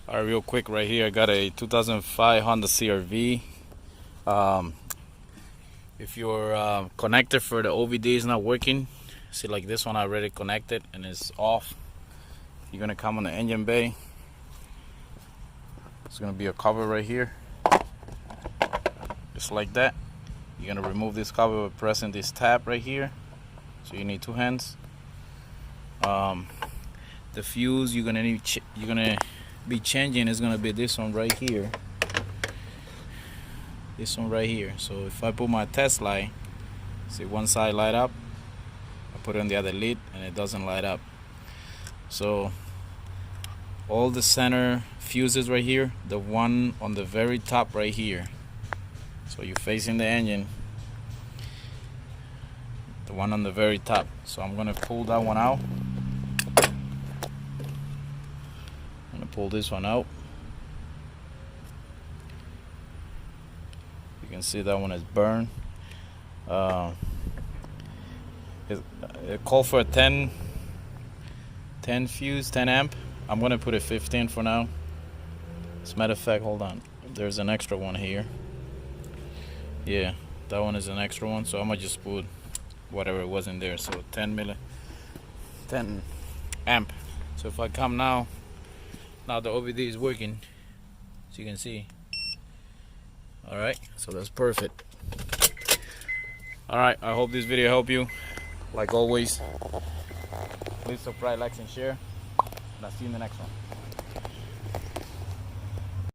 Alright, real quick right here, I got a 2005 Honda CR-V. If your connector for the OBD is not working, see, like this one I already connected and it's off, you're gonna come on the engine bay. It's gonna be a cover right here, just like that. You're gonna remove this cover by pressing this tab right here, so you need two hands. The fuse you're gonna be changing is gonna be this one right here. This one right here. So if I put my test light, see one side light up, I put it on the other lid and it doesn't light up. So all the center fuses right here, the one on the very top right here. So you're facing the engine, the one on the very top. So I'm gonna pull that one out. I'm gonna pull this one out. You can see that one is burned. It called for a 10 fuse, 10 amp. I'm gonna put a 15 for now. As a matter of fact, hold on, there's an extra one here. Yeah, that one is an extra one, so I'm gonna just put whatever was in there. So 10 amp. So if I come now the OBD is working, as you can see. Alright, so that's perfect. Alright, I hope this video helped you. Like always, please subscribe, like, and share. And I'll see you in the next one.